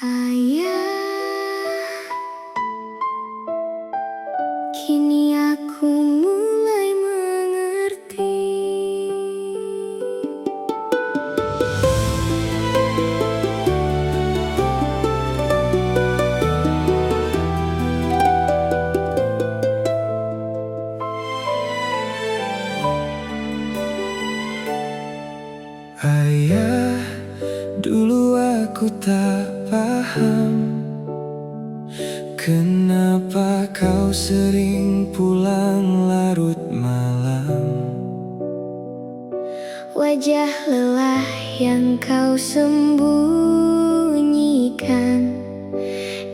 Ayah, kini aku mulai mengerti. Ayah, dulu aku tak paham kenapa kau sering pulang larut malam. Wajah lelah yang kau sembunyikan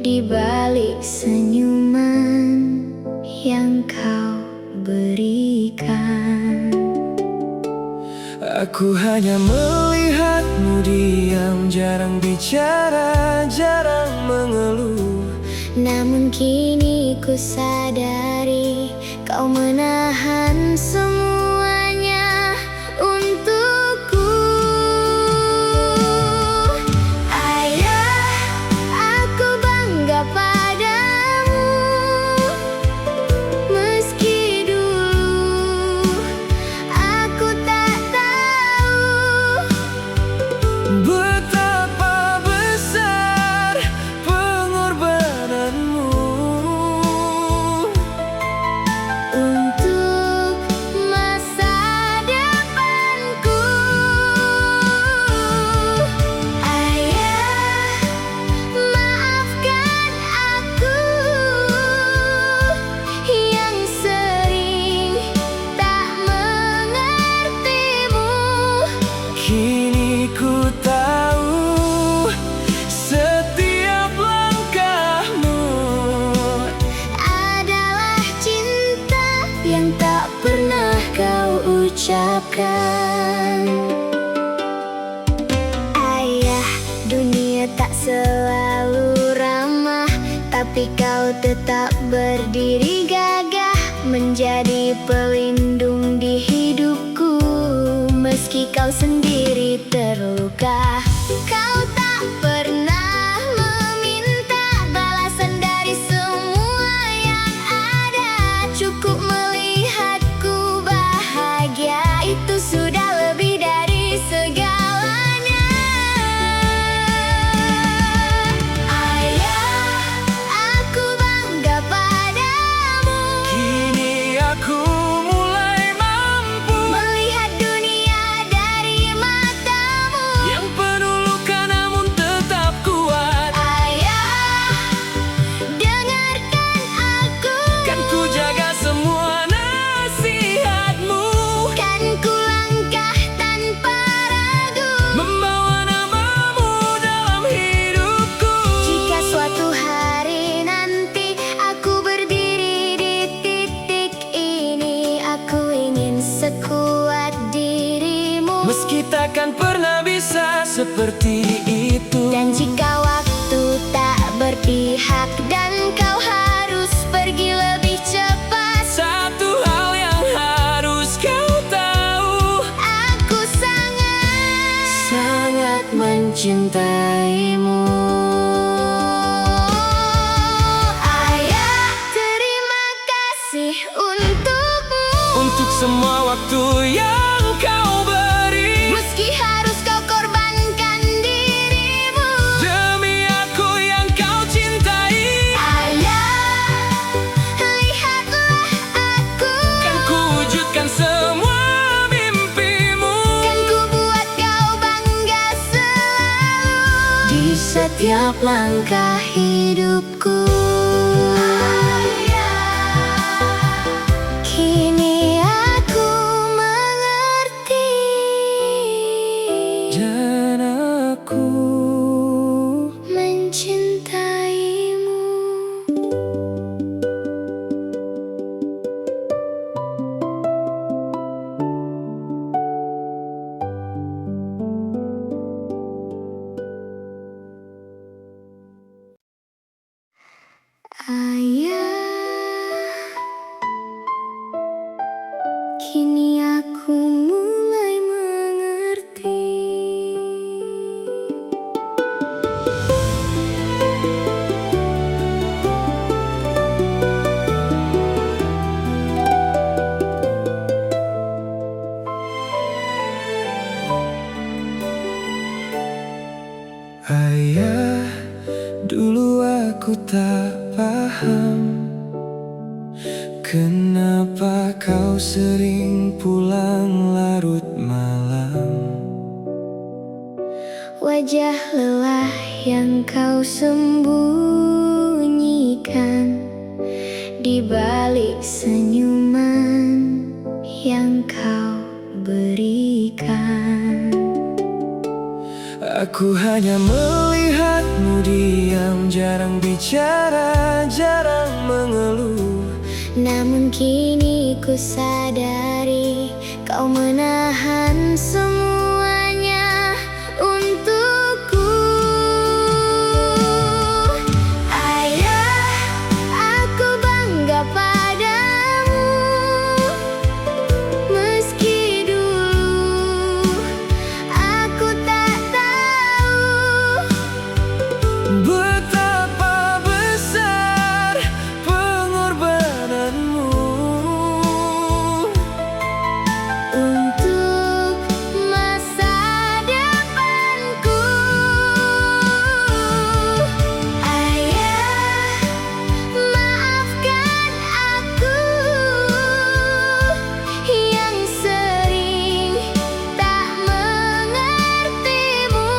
di balik senyuman yang kau berikan. Aku hanya melihatmu diam, jarang bicara, jarang mengeluh. Namun kini ku sadari kau menahan semuanya untukku. Ayah, aku bangga padamu. Meski dulu aku tak tahu Betapa besar pengorbananmu untuk masa depanku. Ayah, maafkan aku yang sering tak mengertimu. Kini ku tahu setiap langkahmu Adalah cinta yang tak pernah kau ucapkan. Ayah, dunia tak selalu ramah, tapi kau tetap berdiri gagah, menjadi pelindung di hidupku. Meski kau sendiri terluka, kau tak pernah meminta balasan dari semua yang ada. Cukup melihatku bahagia, itu sudah lebih dari segalanya. Ayah, aku bangga padamu. Kini aku mulai mampu Melihat dunia dari matamu. yang penuh luka namun tetap kuat. Ayah, dengarkan aku. Kan ku jaga semua nasihatmu, Kan ku langkah tanpa ragu, membawa namamu dalam hidupku. jika suatu hari nanti aku berdiri di titik ini, aku ingin sekuat dirimu. Meski takkan pernah bisa seperti itu. Dan jika waktu tak berpihak dan kau harus pergi lebih cepat, Satu hal yang harus kau tahu, aku sangat mencintaimu. Ayah, terima kasih untukmu. untuk semua waktu yang kau beri. Meski harus kau korbankan dirimu. Demi aku yang kau cintai, Ayah, lihatlah aku. kan ku wujudkan semua mimpimu. Kan ku buat kau bangga selalu di setiap langkah hidupku. Kini aku mengerti. Dan aku Mencintaimu. Ayah, dulu aku tak paham kenapa kau sering pulang larut malam. Wajah lelah yang kau sembunyikan di balik senyuman yang kau berikan. Aku hanya melihatmu diam, jarang bicara, jarang mengeluh. Namun kini ku sadari kau menahan semuanya untukku. Ayah, aku bangga padamu, meski dulu aku tak tahu Betapa besar pengorbananmu untuk masa depanku. Ayah, maafkan aku yang sering tak mengertimu.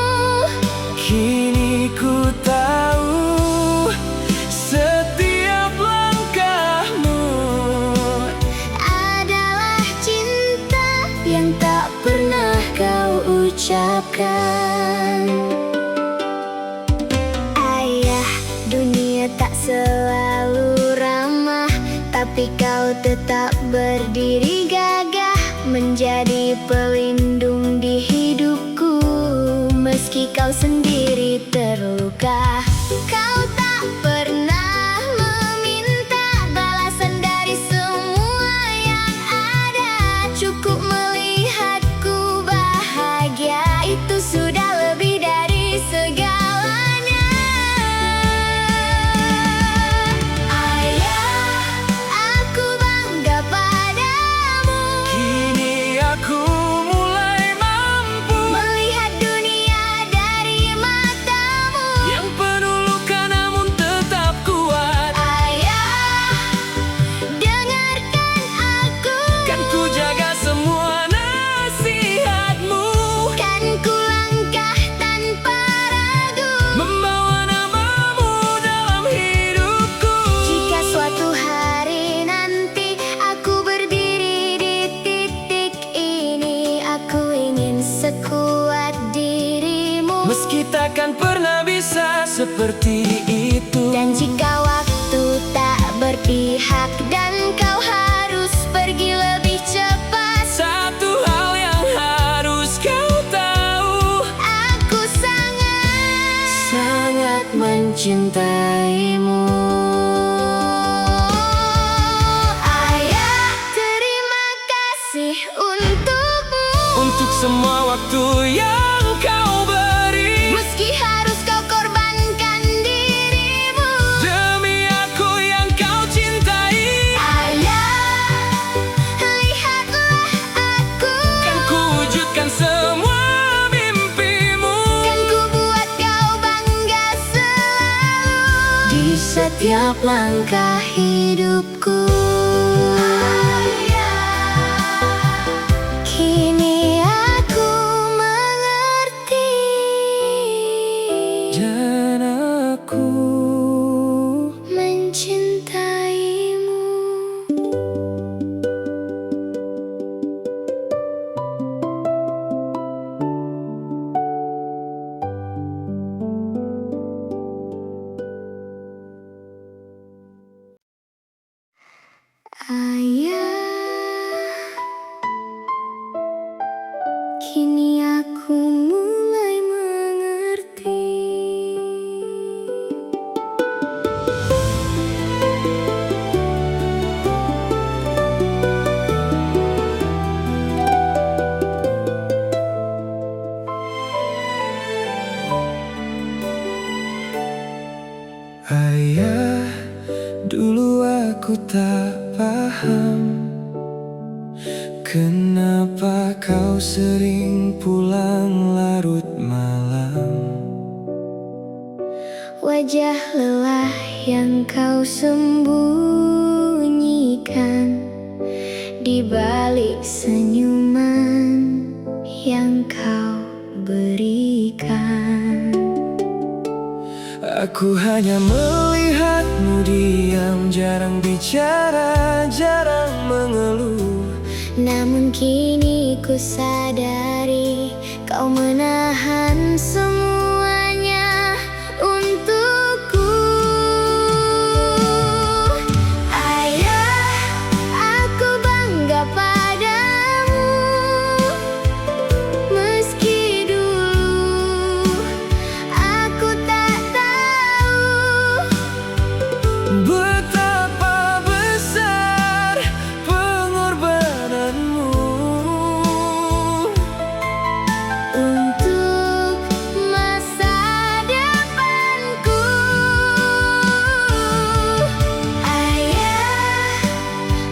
Kini ku tahu setiap langkahmu Adalah cinta yang tak pernah kau ucapkan. Ayah, dunia tak selalu ramah, tapi kau tetap berdiri gagah, menjadi pelindung di hidupku. Meski kau sendiri terluka, kau tak pernah meminta balasan dari semua yang ada. Cukup melihatku bahagia, itu sudah lebih dari segalanya. Ayah, aku bangga padamu, Kini aku mulai mampu melihat dunia dari matamu. yang penuh luka namun tetap kuat. Ayah, dengarkan aku, Kan ku jaga semua nasihatmu, kan ku langkah tanpa ragu, membawa namamu dalam hidupku. jika suatu hari nanti aku berdiri di titik ini, aku ingin sekuat dirimu. Meski takkan pernah bisa seperti itu. Dan jika waktu tak berpihak dan kau harus pergi lebih cepat, Satu hal yang harus kau tahu, aku sangat mencintaimu. Ayah, terima kasih untukmu, untuk semua waktu yang kau beri. meski harus kau korbankan dirimu. Demi aku yang kau cintai, Ayah, lihatlah aku, kan ku wujudkan semua mimpimu. kan ku buat kau bangga selalu di setiap langkah hidupku. Kini aku mengerti, Dan aku mencintaimu. Ayah, kini aku mulai mengerti. Ayah, dulu aku tak paham kenapa kau sering pulang larut malam. Wajah lelah yang kau sembunyikan di balik senyuman yang kau berikan. Aku hanya melihatmu diam, jarang bicara, jarang mengeluh. Namun kini ku sadari kau menahan semuanya untukku. Ayah, aku bangga padamu. Meski dulu aku tak tahu Betapa besar pengorbananmu untuk masa depanku. Ayah,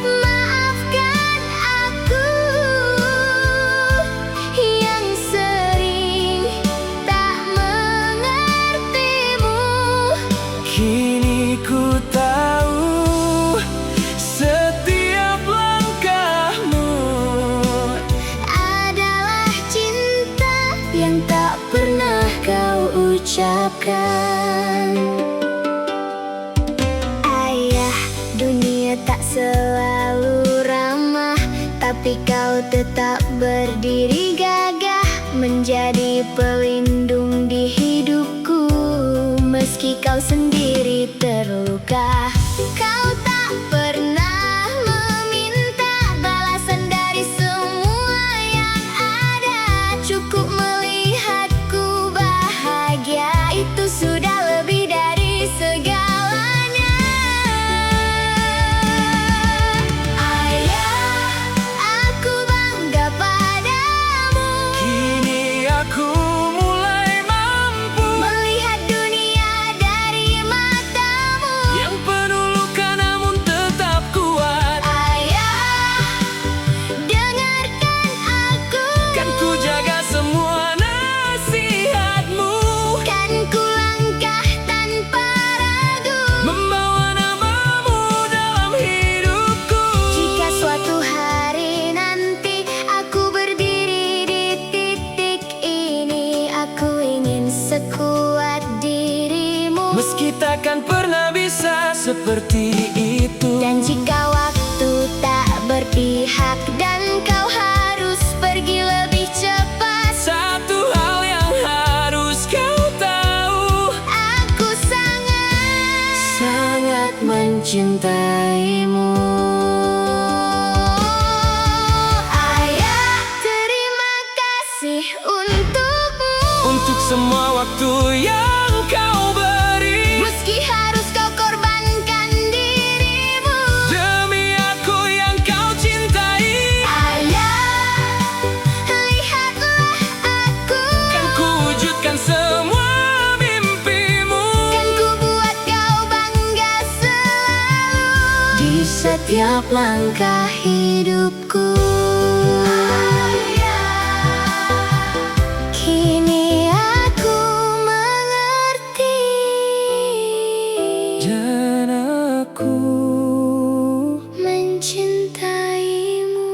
maafkan aku yang sering tak mengertimu. Kini ku tahu setiap langkahmu Adalah cinta yang tak pernah kau ucapkan. Ayah, dunia tak selalu ramah, tapi kau tetap berdiri gagah, menjadi pelindung di hidupku. Meski kau sendiri terluka, kau tak pernah meminta balasan dari semua yang ada. Cukup melihatku bahagia, itu sudah lebih dari segalanya. Ayah, aku bangga padamu. Kini aku mulai mampu Melihat dunia dari matamu. yang penuh luka namun tetap kuat. Ayah, dengarkan aku. Kan ku jaga semua nasihatmu, Kan ku langkah tanpa ragu, membawa namamu dalam hidupku. jika suatu hari nanti aku berdiri di titik ini, aku ingin sekuat dirimu. Meski takkan pernah bisa seperti itu. Dan jika waktu tak berpihak dan kau harus pergi lebih cepat, Satu hal yang harus kau tahu, aku sangat mencintaimu. Ayah, terima kasih untukmu. Untuk semua waktu yang kau beri, Meski harus kau korbankan dirimu. demi aku yang kau cintai. Ayah, lihatlah aku. Kan ku wujudkan semua mimpimu Kan ku buat kau bangga selalu di setiap langkah hidupku. Kini aku mengerti. dan aku Mencintaimu.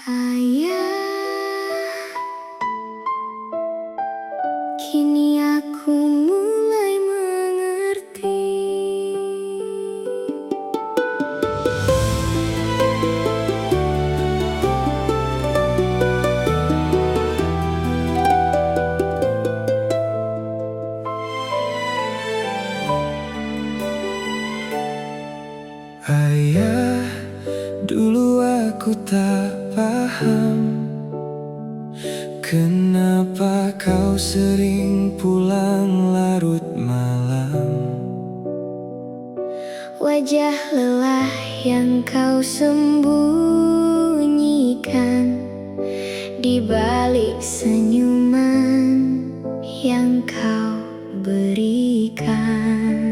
Ayah, kini aku mulai mengerti. Ayah, dulu aku tak paham kenapa kau sering pulang larut malam. Wajah lelah yang kau sembunyikan di balik senyuman yang kau berikan.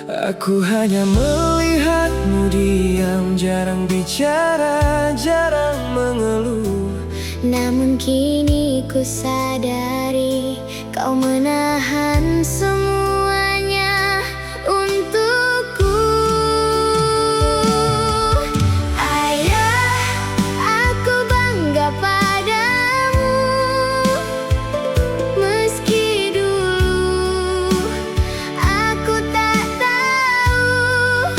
Aku hanya melihatmu diam, jarang bicara, jarang mengeluh. Namun kini ku sadari kau menahan semuanya untukku. Ayah, aku bangga padamu. Meski dulu aku tak tahu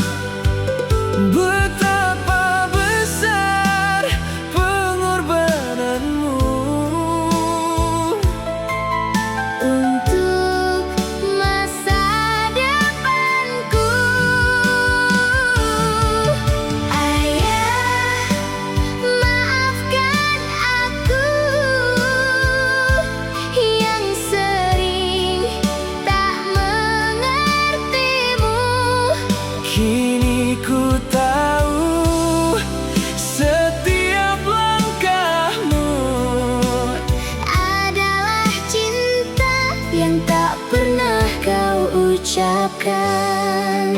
Betapa besar pengorbananmu untuk masa depanku. Ayah, maafkan aku yang sering tak mengertimu. Kini ku tahu setiap langkahmu Adalah cinta yang tak pernah kau ucapkan.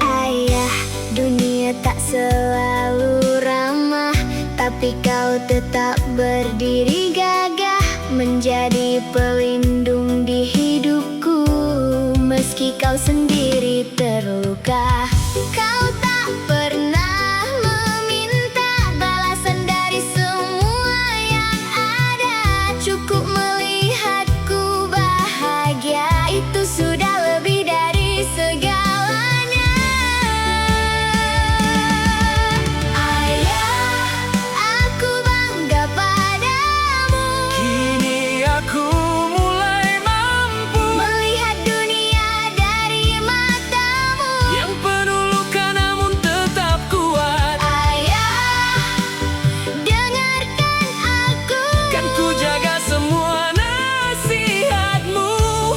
Ayah, dunia tak selalu ramah, tapi kau tetap berdiri gagah, menjadi pelindung di hidupku. Meski kau sendiri terluka, kau tak pernah meminta balasan dari semua yang ada. Cukup melihatku bahagia, itu sudah lebih dari segalanya. Ayah, aku bangga padamu. Kini aku mulai mampu Melihat dunia dari matamu. yang penuh luka namun tetap kuat. Ayah, dengarkan aku. Kan ku jaga semua nasihatmu,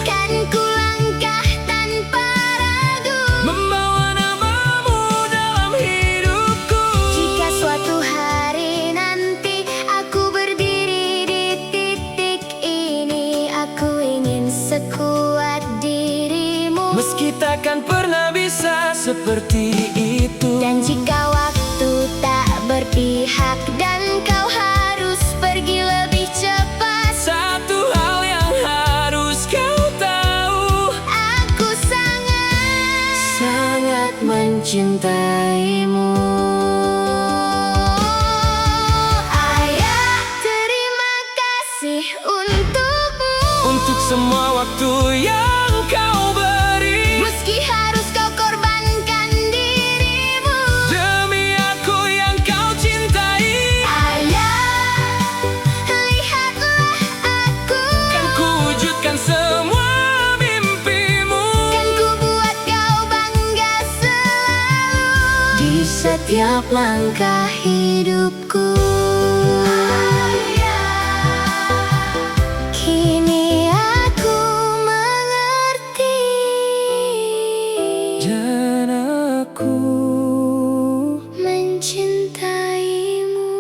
Kan ku langkah tanpa ragu. membawa namamu dalam hidupku. Jika suatu hari nanti aku berdiri di titik ini, aku ingin sekuat dirimu. Meski takkan pernah bisa seperti itu. Dan jika waktu tak berpihak dan kau harus pergi lebih cepat, Satu hal yang harus kau tahu, aku sangat mencintaimu. Ayah, terima kasih untukmu. untuk semua waktu yang kau beri. Meski harus kau korbankan dirimu. Demi aku yang kau cintai, Ayah, lihatlah aku. kan ku wujudkan semua mimpimu. Kan ku buat kau bangga selalu di setiap langkah hidupku. Kini aku mengerti. Dan aku Mencintaimu.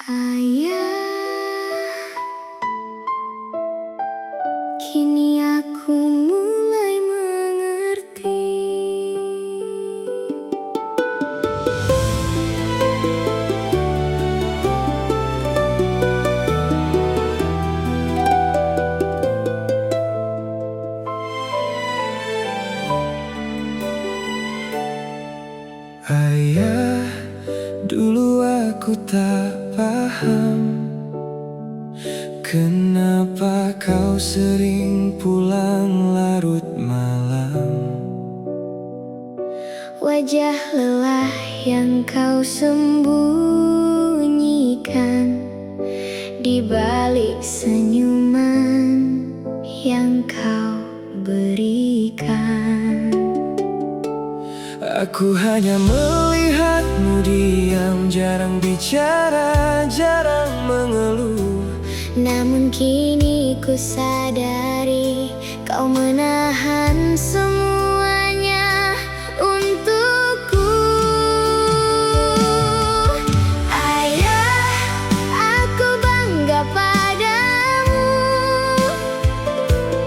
Ayah, kini aku mulai mengerti. Ayah, dulu aku tak paham kenapa kau sering pulang larut malam. Wajah lelah yang kau sembunyikan di balik senyuman yang kau berikan. Aku hanya melihatmu diam, jarang bicara, jarang mengeluh. Namun Namun kini ku sadari kau menahan semuanya untukku. Ayah, aku bangga padamu.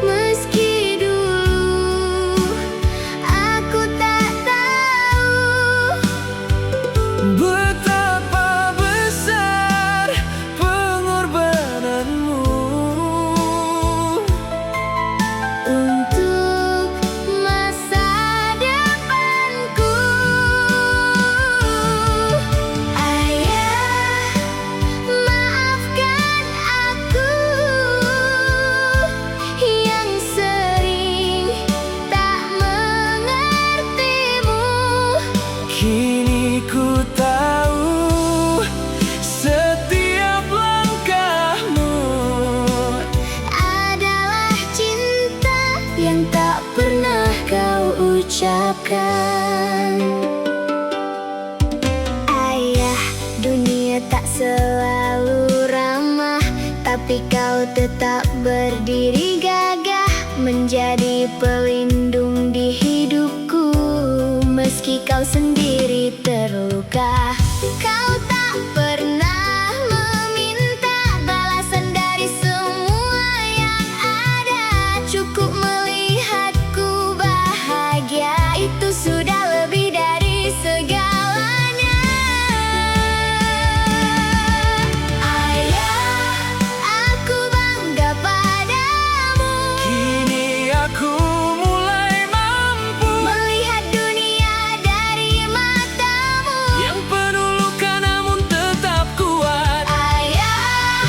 Meski dulu aku tak tahu betapa besar pengorbananmu untuk masa depanku. Ayah, maafkan aku yang sering tak mengertimu. Kini ku tahu setiap langkahmu Adalah cinta yang tak pernah kau ucapkan. Ayah, dunia tak selalu ramah, tapi kau tetap berdiri gagah, menjadi pelindung di hidupku. Meski kau sendiri terluka, kau tak pernah meminta balasan dari semua yang ada. Cukup melihatku bahagia, itu sudah lebih dari segalanya. Ayah, aku bangga padamu. Kini aku mulai mampu Melihat dunia dari matamu. yang penuh luka namun tetap kuat. Ayah,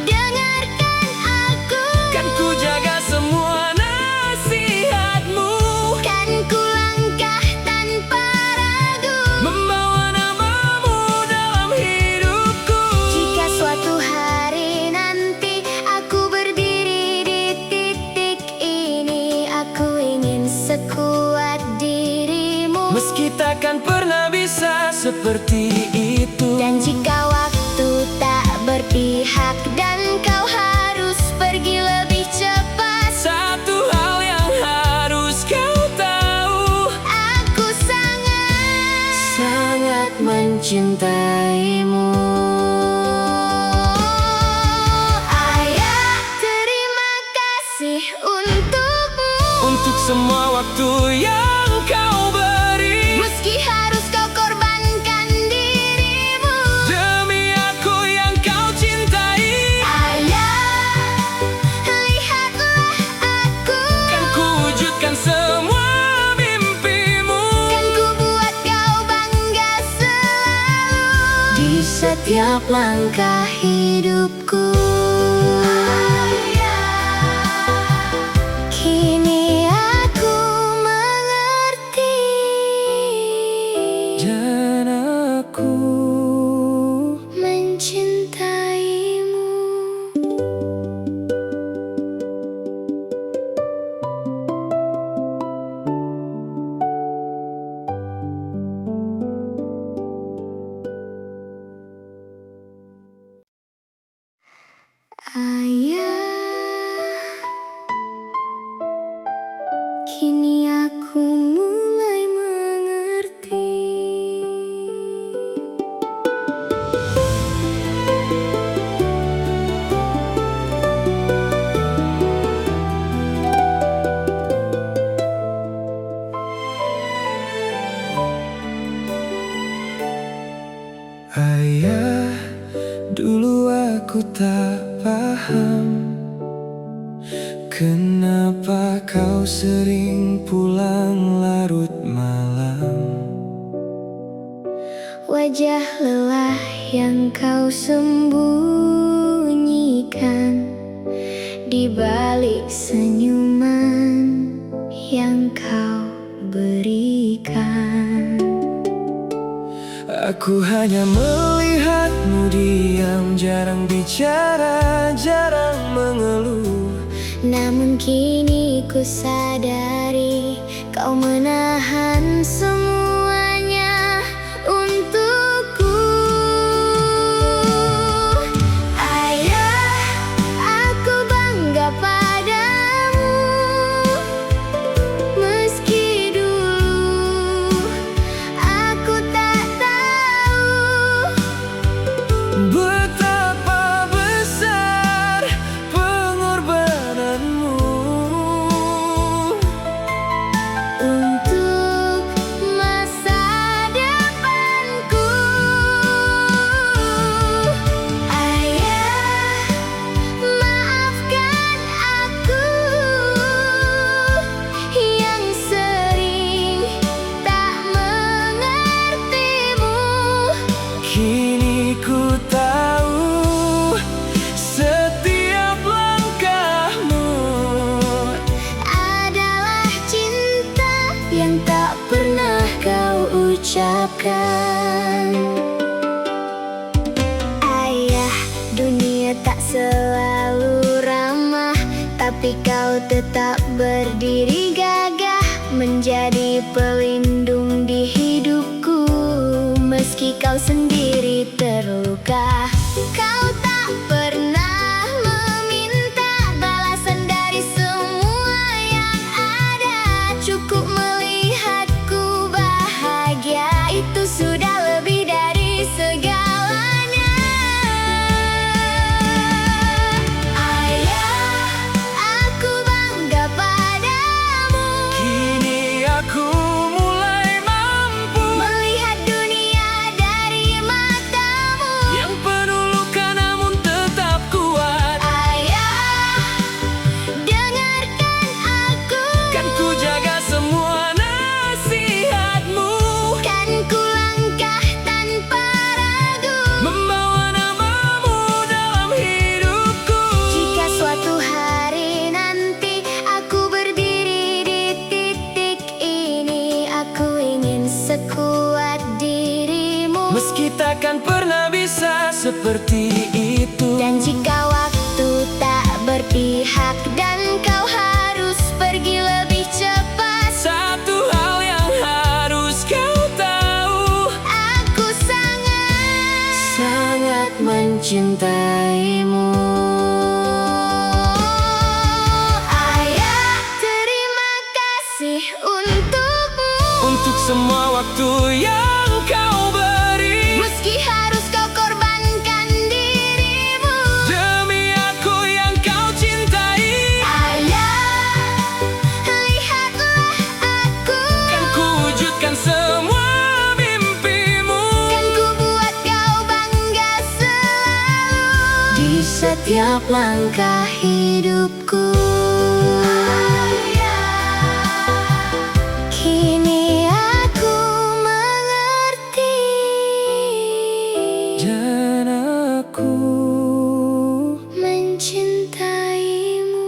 dengarkan aku. Kan ku jaga semua nasihatmu, Kan ku langkah tanpa ragu, membawa namamu dalam hidupku. jika suatu hari nanti aku berdiri di titik ini, aku ingin sekuat dirimu. Meski takkan pernah bisa seperti itu. Dan jika waktu tak berpihak dan kau harus pergi lebih cepat, Satu hal yang harus kau tahu, aku sangat mencintaimu. Ayah, terima kasih untukmu. untuk semua waktu yang kau beri. Meski harus kau korbankan dirimu. Demi aku yang kau cintai, Ayah, lihatlah aku. kan ku wujudkan semua mimpimu. Kan ku buat kau bangga selalu di setiap langkah hidupku. Kini aku mengerti. Dan aku Mencintaimu. Ayah, kini aku mulai mengerti. Ayah, dulu aku tak paham kenapa kau sering pulang larut malam. Wajah lelah yang kau sembunyikan di balik senyuman yang kau berikan. Aku hanya melihatmu diam, jarang bicara, jarang mengeluh. Namun kini ku sadari kau menahan semuanya untukku. Ayah, ucapkan. Ayah, dunia tak selalu ramah, tapi kau tetap berdiri gagah, menjadi pelindung di hidupku. Meski kau sendiri terluka, kau tak pernah meminta balasan dari semua yang ada. Cukup melihatku bahagia, itu sudah lebih dari segalanya. Ayah, aku bangga padamu. Kini aku mulai mampu Melihat dunia dari matamu. yang penuh luka namun tetap kuat. Ayah, dengarkan aku. Kan ku jaga semua nasihatmu, Kan ku langkah tanpa ragu, membawa namamu dalam hidupku. jika suatu hari nanti aku berdiri di titik ini, aku ingin sekuat dirimu. Meski takkan pernah bisa seperti itu. Dan jika waktu tak berpihak dan kau harus pergi lebih cepat, Satu hal yang harus kau tahu, aku sangat mencintaimu. Ayah, terima kasih untukmu. untuk semua waktu yang kau beri. Meski harus kau korbankan dirimu. Demi aku yang kau cintai, Ayah, lihatlah aku. kan ku wujudkan semua mimpimu. Kan ku buat kau bangga selalu di setiap langkah hidupku. Kini aku mengerti. Dan aku Mencintaimu.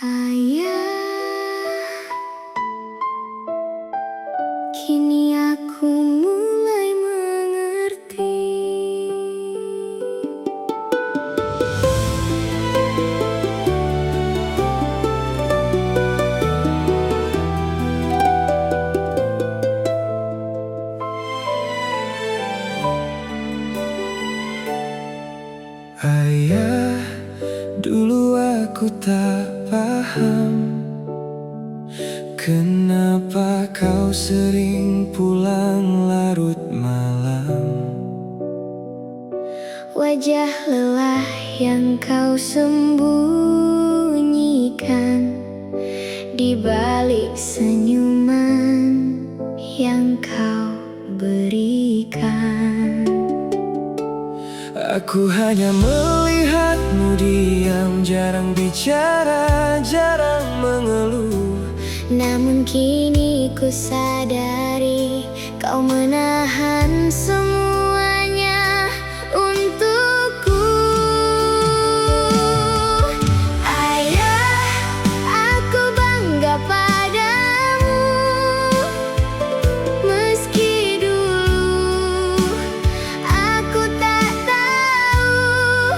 Ayah, kini aku mulai mengerti. Ayah, dulu aku tak paham kenapa kau sering pulang larut malam. Wajah lelah yang kau sembunyikan di balik senyuman yang kau berikan. Aku hanya melihatmu diam, jarang bicara, jarang mengeluh. Namun kini ku sadari kau menahan semuanya untukku. Ayah, aku bangga padamu. Meski dulu aku tak tahu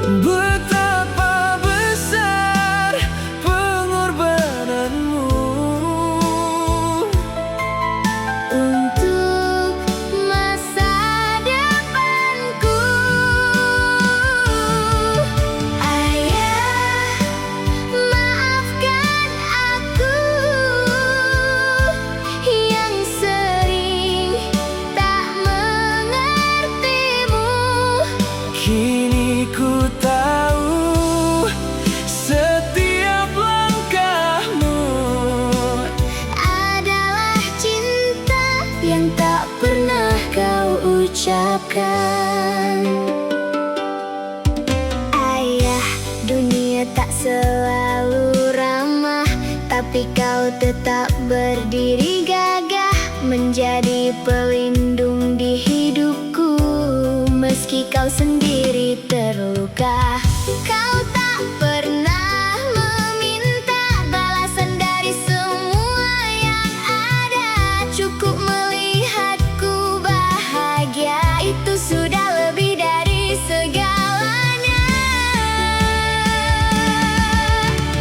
Betapa besar pengorbananmu untuk masa depanku. Ayah, maafkan aku yang sering tak mengertimu. Kini ku tahu setiap langkahmu Adalah cinta yang tak pernah kau ucapkan. Ayah, dunia tak selalu ramah, tapi kau tetap berdiri gagah, menjadi pelindung di hidupku. Meski kau sendiri terluka, kau tak pernah meminta balasan dari semua yang ada. Cukup melihatku bahagia, itu sudah lebih dari segalanya.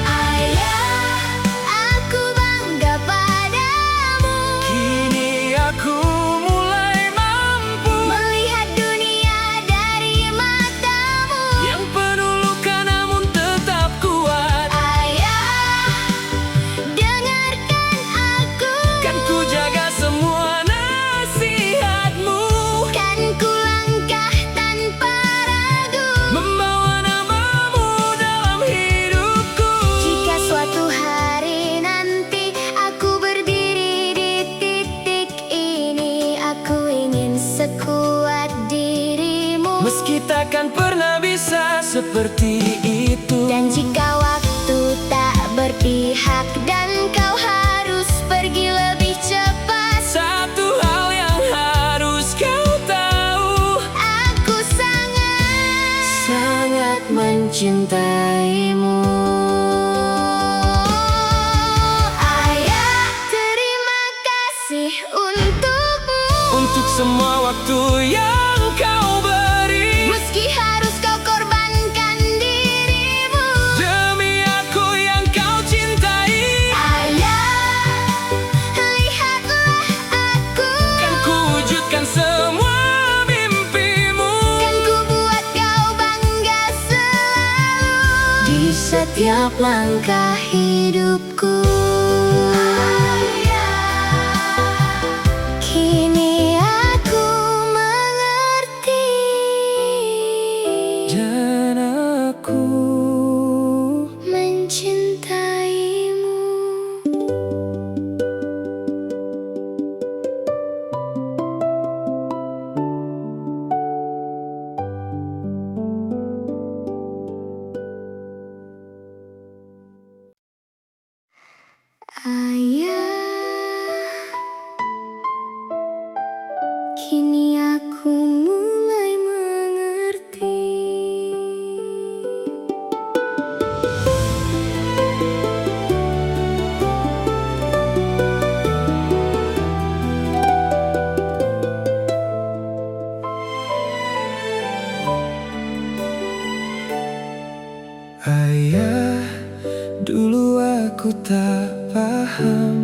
Ayah, aku bangga padamu. Kini aku mulai mampu Melihat dunia dari matamu. yang penuh luka namun tetap kuat. Ayah, dengarkan aku. Kan ku jaga semua nasihatmu, Kan ku langkah tanpa ragu, membawa namamu dalam hidupku. jika suatu hari nanti aku berdiri di titik ini, aku ingin sekuat dirimu. Meski takkan pernah bisa seperti itu. Dan jika waktu tak berpihak dan kau harus pergi lebih cepat, Satu hal yang harus kau tahu, aku sangat mencintaimu. Ayah, terima kasih untukmu. untuk semua waktu yang kau beri. Meski harus kau korbankan dirimu. Demi aku yang kau cintai, Ayah, lihatlah aku. kan ku wujudkan semua mimpimu. Kan ku buat kau bangga selalu di setiap langkah hidupku. Kini aku mengerti. Dan aku Mencintaimu. Ayah, kini aku mulai mengerti. Ayah, dulu aku tak paham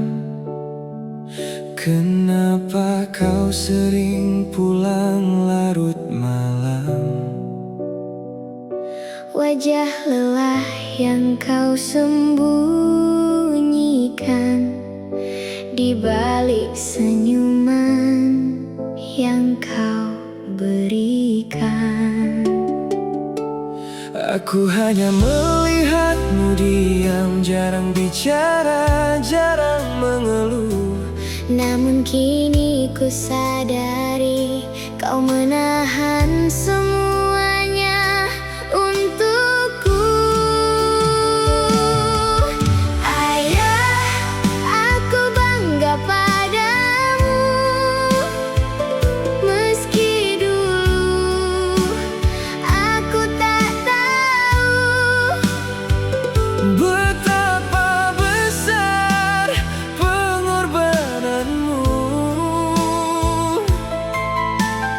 kenapa kau sering pulang larut malam. Wajah lelah yang kau sembunyikan di balik senyuman yang kau berikan. Aku hanya melihatmu diam, jarang bicara, jarang mengeluh. Namun kini ku sadari kau menahan semuanya untukku. Ayah, aku bangga padamu. Meski dulu aku tak tahu Betapa besar pengorbananmu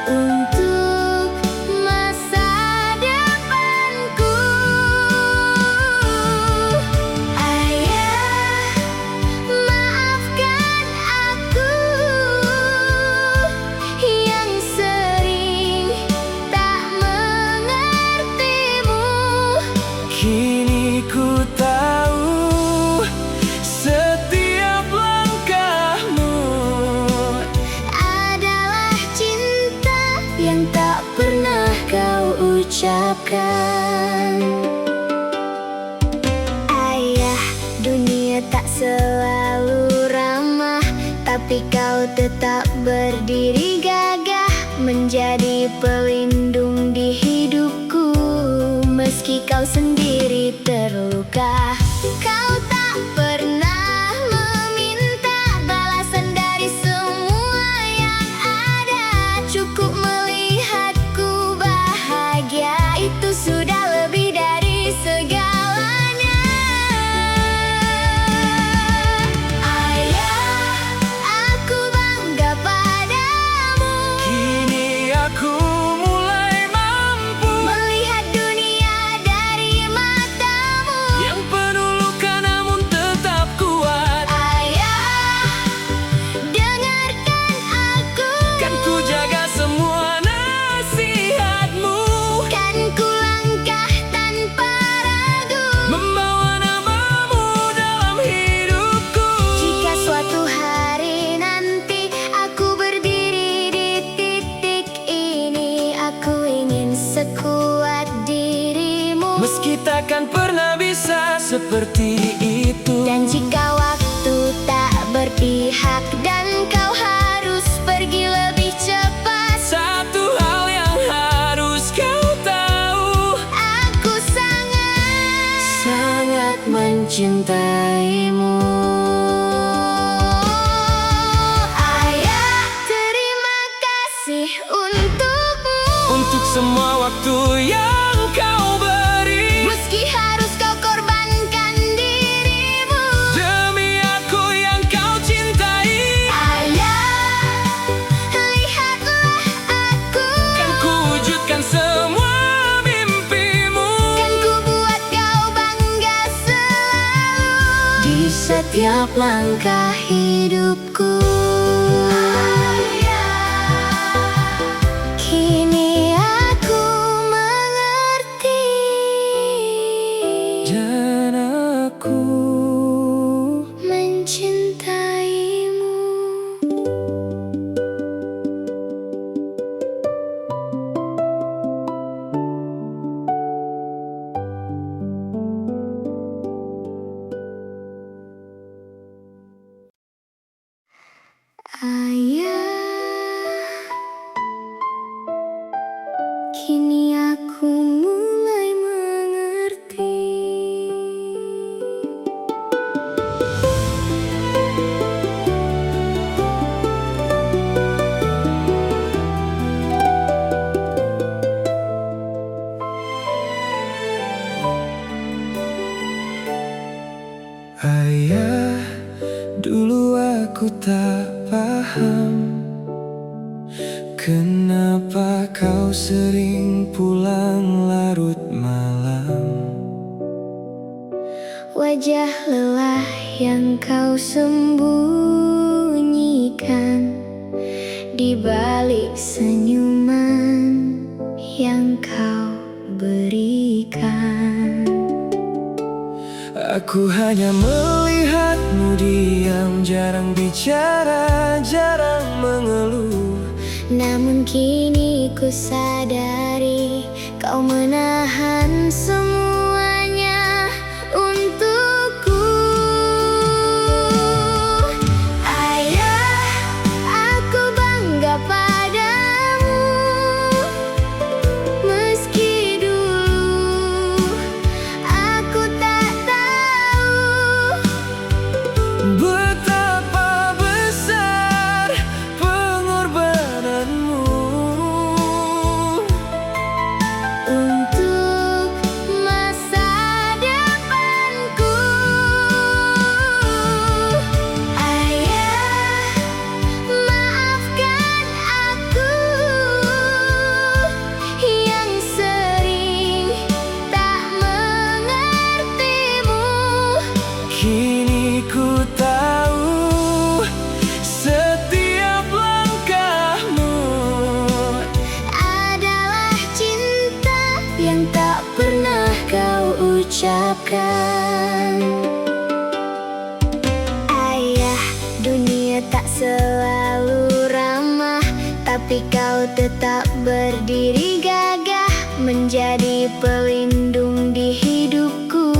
untuk masa depanku. Ayah, maafkan aku yang sering tak mengertimu. Kini ku tahu setiap langkahmu Adalah cinta yang tak pernah kau ucapkan. Ayah, dunia tak selalu ramah, tapi kau tetap berdiri gagah, menjadi pelindung di hidupku. Meski kau sendiri terluka, kau tak pernah meminta balasan dari semua seperti itu. Dan jika waktu tak berpihak dan kau harus pergi lebih cepat, satu hal yang harus kau tahu, aku sangat mencintaimu. Ayah, terima kasih untukmu, untuk semua waktu yang kau beri. meski harus kau korbankan dirimu Demi aku yang kau cintai, Ayah, lihatlah aku, kan ku wujudkan semua mimpimu. kan ku buat kau bangga selalu di setiap langkah hidupku. Kini aku mengerti, Dan aku mencintaimu. Ayah, kini aku mulai mengerti. Ayah, dulu aku tak paham kenapa kau sering pulang larut malam. Wajah lelah yang kau sembunyikan di balik senyuman yang kau berikan. Aku hanya melihatmu diam, jarang bicara, jarang mengeluh. Namun kini ku sadari kau menahan semuanya untukku. Ayah, aku bangga padamu, meski dulu aku tak tahu Betapa besar pengorbananmu untuk masa depanku. Ayah, maafkan aku yang sering tak mengertimu. Kini ku tahu setiap langkahmu Adalah cinta yang tak pernah kau ucapkan. Ayah, dunia tak selalu ramah, tapi kau tetap berdiri gagah, menjadi pelindung di hidupku.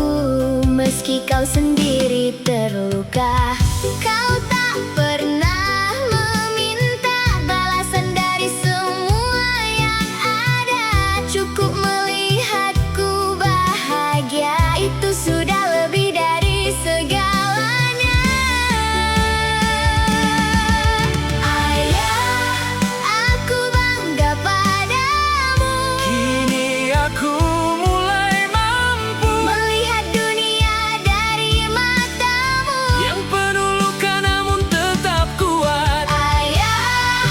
Meski kau sendiri terluka, kau tak pernah meminta balasan dari semua yang ada. Cukup melihatku bahagia, itu sudah lebih dari segalanya. Ayah, aku bangga padamu, Kini aku mulai mampu melihat dunia dari matamu. yang penuh luka namun tetap kuat. Ayah,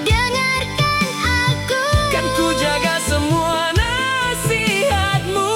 dengarkan aku, Kan ku jaga semua nasihatmu,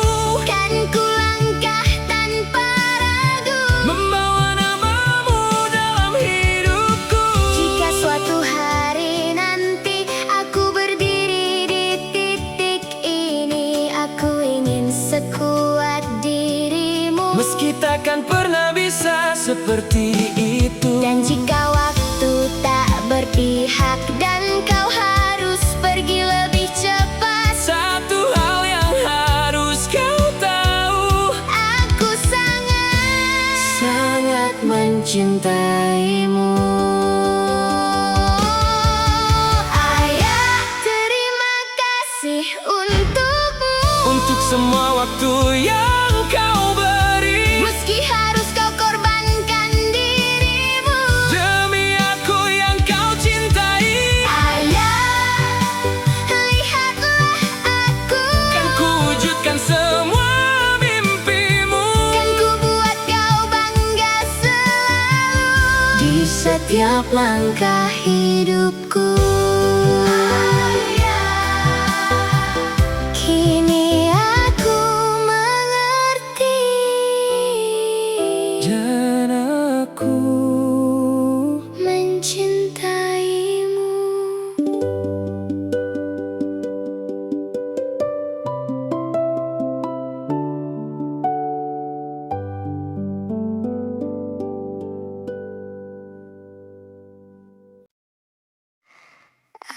kan ku langkah tanpa ragu, membawa namamu dalam hidupku. jika suatu hari nanti aku berdiri di titik ini, aku ingin sekuat dirimu. Meski takkan pernah bisa seperti itu. Dan jika waktu tak berpihak dan kau harus pergi lebih cepat, Satu hal yang harus kau tahu, aku mencintaimu. Ayah, terima kasih untukmu, untuk semua waktu yang kau beri. meski harus kau korbankan dirimu Demi aku yang kau cintai. Ayah, lihatlah aku, Kan ku wujudkan semua mimpimu. kan ku buat kau bangga selalu di setiap langkah hidupku. Kini aku mengerti, Dan aku mencintaimu.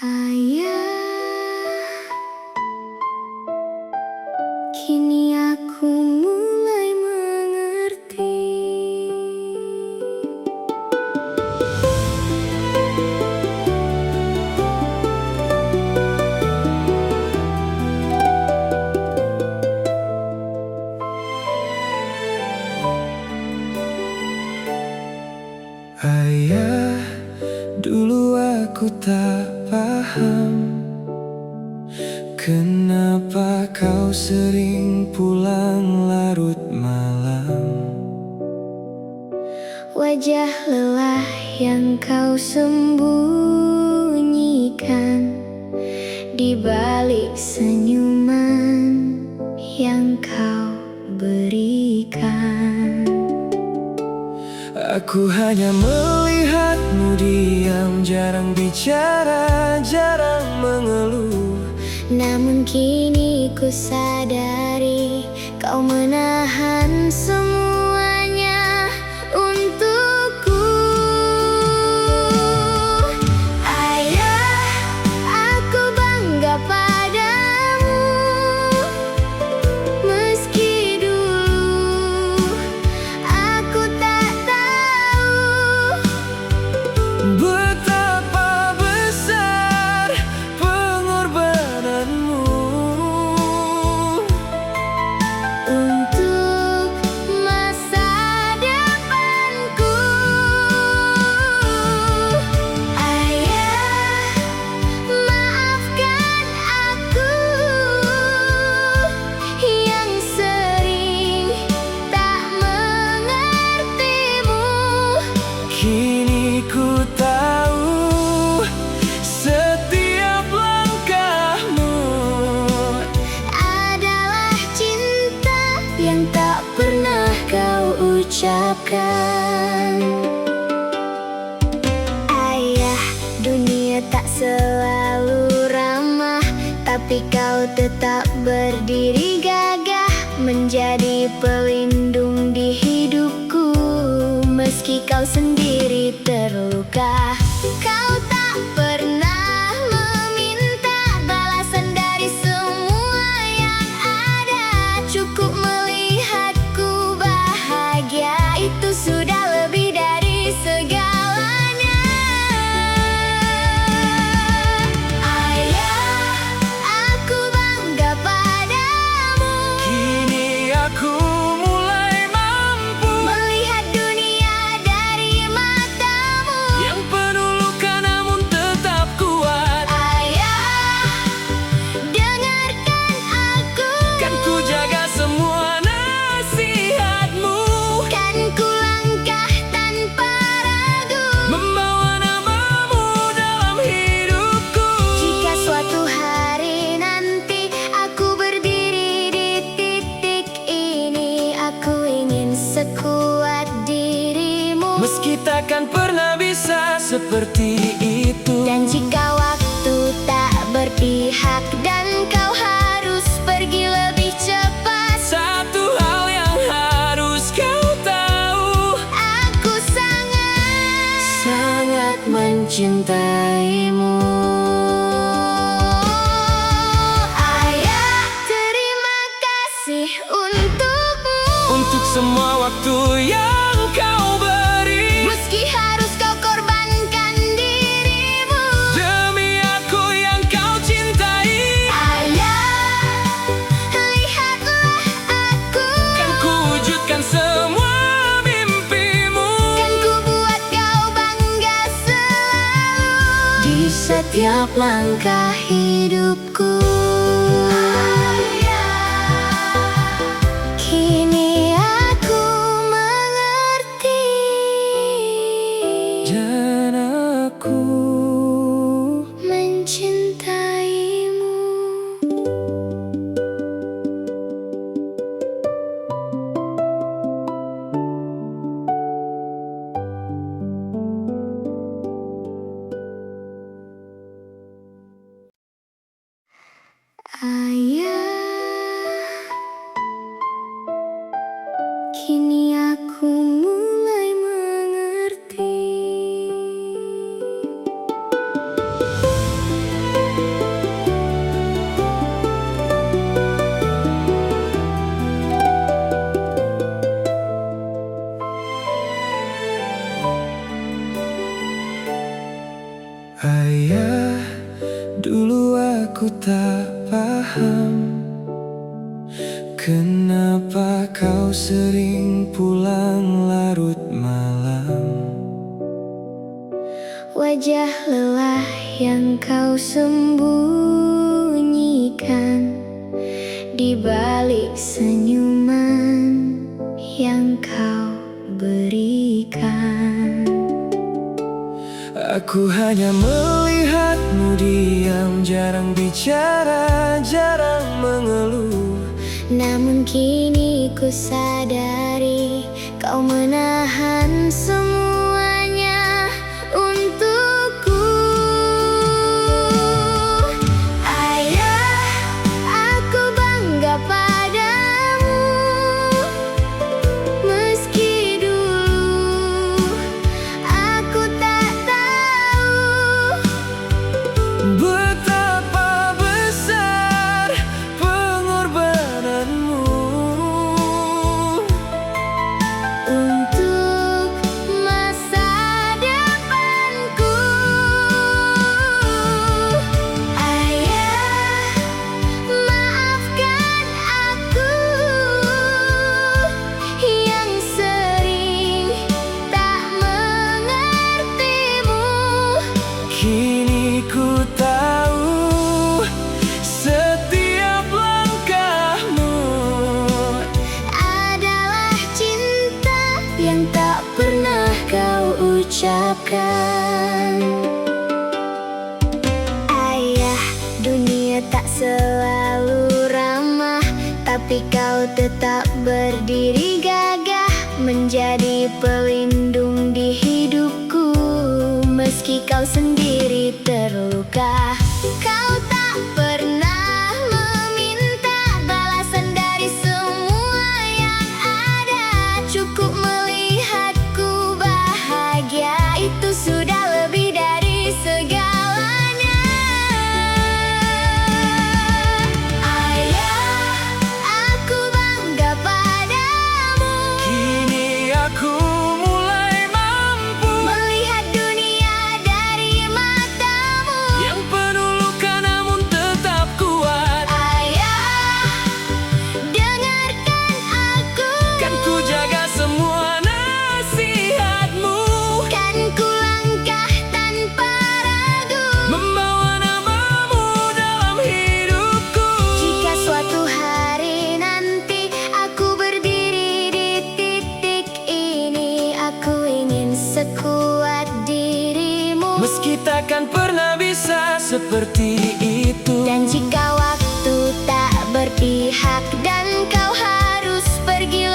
Ayah, kini aku mulai mengerti. Ayah, dulu aku tak paham kenapa kau sering pulang larut malam. Wajah lelah yang kau sembunyikan di balik senyuman yang kau berikan. Aku hanya melihatmu diam, jarang bicara, jarang mengeluh. Namun kini ku sadari kau menahan semuanya untukku. Ayah, aku bangga padamu, meski dulu aku tak tahu Betapa besar pengorbananmu untuk masa depanku. Ayah, maafkan aku yang sering tak mengertimu. Kini ku tahu setiap langkahmu Adalah cinta yang tak pernah kau ucapkan. Ayah, dunia tak selalu ramah, tapi kau tetap berdiri gagah, menjadi pelindung di hidupku. Meski kau sendiri terluka, kau tak pernah meminta balasan dari semua yang ada. Cukup melihatku bahagia, itu sudah lebih dari segalanya. Ayah, aku bangga padamu, Kini aku mulai mampu melihat dunia dari matamu. yang penuh luka namun tetap kuat. Ayah, dengarkan aku, Kan ku jaga semua nasihatmu, kan ku langkah tanpa ragu, membawa namamu dalam hidupku. jika suatu hari nanti aku berdiri di titik ini, aku ingin sekuat dirimu. Meski takkan pernah bisa seperti itu. Dan jika waktu tak berpihak dan kau harus pergi lebih cepat, Satu hal yang harus kau tahu, aku sangat mencintaimu. Ayah, terima kasih untukmu, untuk semua waktu yang kau beri. setiap langkah hidupku. Kini aku mengerti, dan aku mencintaimu. Ayah, kini aku mulai mengerti. Ayah, dulu aku tak paham kenapa kau sering pulang larut malam. Wajah lelah yang kau sembunyikan di balik senyuman yang kau berikan. Aku hanya melihatmu diam, jarang bicara, jarang mengeluh. Namun kini ku sadari kau menahan semuanya untukku. Ayah, aku bangga padamu, meski dulu aku tak tahu Betapa besar pengorbananmu untuk masa depanku. Ayah, maafkan aku yang sering tak mengertimu. Kini ku tahu setiap langkahmu Adalah cinta yang tak pernah kau ucapkan. Ayah, dunia tak selalu ramah, tapi kau tetap berdiri gagah, menjadi pelindung di hidupku. Meski kau sendiri terluka, kau tak pernah meminta balasan dari semua yang ada. Cukup melihatku bahagia, itu sudah lebih dari segalanya. Ayah, aku bangga padamu, Kini aku mulai mampu melihat dunia dari matamu. yang penuh luka namun tetap kuat. Ayah, dengarkan aku, Kan ku jaga semua nasihatmu, kan ku langkah tanpa ragu, membawa namamu dalam hidupku. jika suatu hari nanti aku berdiri di titik ini, aku ingin sekuat dirimu. Meski takkan pernah bisa seperti itu. Dan jika waktu tak berpihak dan kau harus pergi